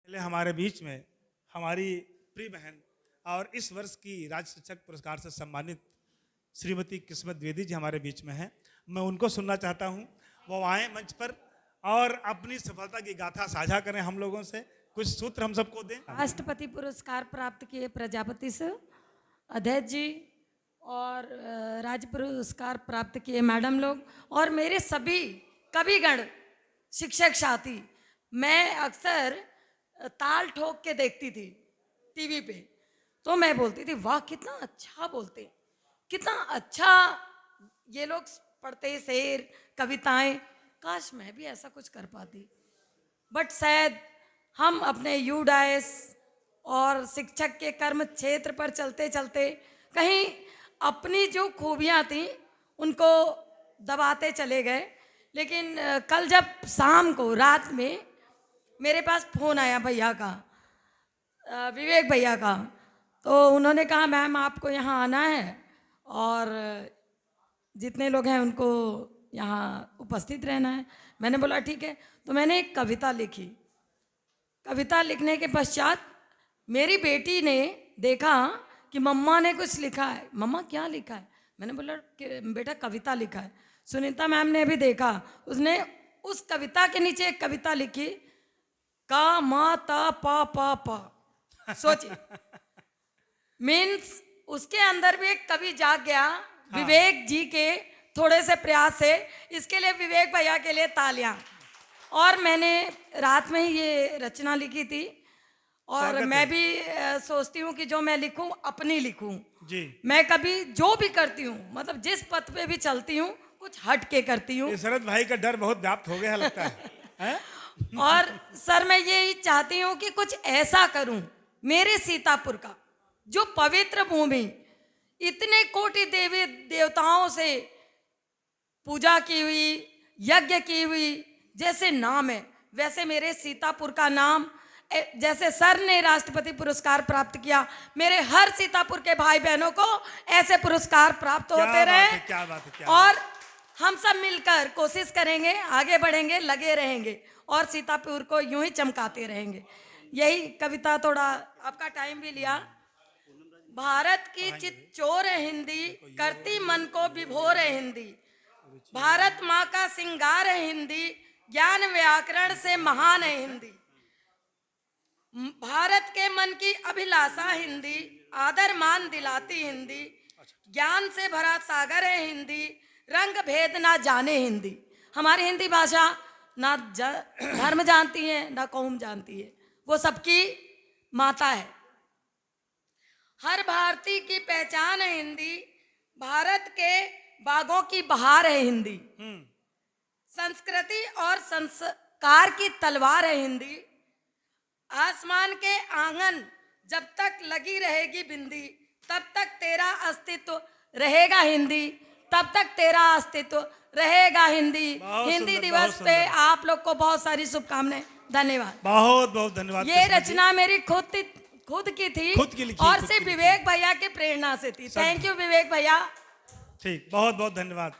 पहले हमारे बीच में हमारी प्रिय बहन और इस वर्ष की राज्य शिक्षक पुरस्कार से सम्मानित श्रीमती किस्मत द्विवेदी जी हमारे बीच में हैं। मैं उनको सुनना चाहता हूं, वो आए मंच पर और अपनी सफलता की गाथा साझा करें हम लोगों से, कुछ सूत्र हम सबको दें। राष्ट्रपति पुरस्कार प्राप्त किए प्रजापति से अध्यक्ष जी और राज्य पुरस्कार प्राप्त किए मैडम लोग और मेरे सभी कविगण शिक्षक साथी। मैं अक्सर ताल ठोक के देखती थी टीवी पे, तो मैं बोलती थी वाह कितना अच्छा बोलते, कितना अच्छा ये लोग पढ़ते शेर कविताएं, काश मैं भी ऐसा कुछ कर पाती। बट शायद हम अपने यूडाइस और शिक्षक के कर्म क्षेत्र पर चलते चलते कहीं अपनी जो खूबियां थी उनको दबाते चले गए। लेकिन कल जब शाम को रात में मेरे पास फ़ोन आया भैया का, विवेक भैया का, तो उन्होंने कहा मैम आपको यहाँ आना है और जितने लोग हैं उनको यहाँ उपस्थित रहना है। मैंने बोला ठीक है। तो मैंने एक कविता लिखी। कविता लिखने के पश्चात मेरी बेटी ने देखा कि मम्मा ने कुछ लिखा है। मम्मा क्या लिखा है? मैंने बोला कि बेटा कविता लिखा है। सुनीता मैम ने भी देखा, उसने उस कविता के नीचे एक कविता लिखी, का मा ता पा पा पा। सोचिए, मीन्स उसके अंदर भी एक कवि जाग गया। हाँ। विवेक जी के थोड़े से प्रयास से, इसके लिए विवेक भैया के लिए तालियां। और मैंने रात में ही ये रचना लिखी थी और मैं भी सोचती हूँ कि जो मैं लिखूं अपनी लिखूं जी। मैं कभी जो भी करती हूँ, मतलब जिस पथ पे भी चलती हूँ कुछ हट के करती हूँ। शरद भाई का डर बहुत व्याप्त हो गया लगता है। और सर मैं यही चाहती हूँ कि कुछ ऐसा करूं मेरे सीतापुर का, जो पवित्र भूमि इतने कोटि देवी देवताओं से पूजा की हुई, यज्ञ की हुई, जैसे नाम है वैसे मेरे सीतापुर का नाम, जैसे सर ने राष्ट्रपति पुरस्कार प्राप्त किया, मेरे हर सीतापुर के भाई बहनों को ऐसे पुरस्कार प्राप्त होते रहे। क्या बात है, और हम सब मिलकर कोशिश करेंगे, आगे बढ़ेंगे, लगे रहेंगे और सीतापुर को यूं ही चमकाते रहेंगे। यही कविता, थोड़ा आपका टाइम भी लिया। भारत की चितचोर है हिंदी, करती मन को विभोर है हिंदी। भारत माँ का सिंगार है हिंदी, ज्ञान व्याकरण से महान है हिंदी। भारत के मन की अभिलाषा हिंदी, आदर मान दिलाती हिंदी। ज्ञान से भरा सागर है हिंदी, रंग भेद ना जाने हिंदी। हमारी हिंदी भाषा ना धर्म जानती है ना कौम जानती है, वो सबकी माता है। हर भारतीय की पहचान है हिंदी, भारत के बागों की बहार है हिंदी। संस्कृति और संस्कार की तलवार है हिंदी। आसमान के आंगन जब तक लगी रहेगी बिंदी, तब तक तेरा अस्तित्व रहेगा हिंदी, तब तक तेरा अस्तित्व रहेगा हिंदी। हिंदी दिवस पे आप लोग को बहुत सारी शुभकामनाएं। धन्यवाद, बहुत बहुत धन्यवाद। ये रचना मेरी खुद की थी और सिर्फ विवेक भैया की प्रेरणा से थी। थैंक यू विवेक भैया। ठीक, बहुत बहुत धन्यवाद।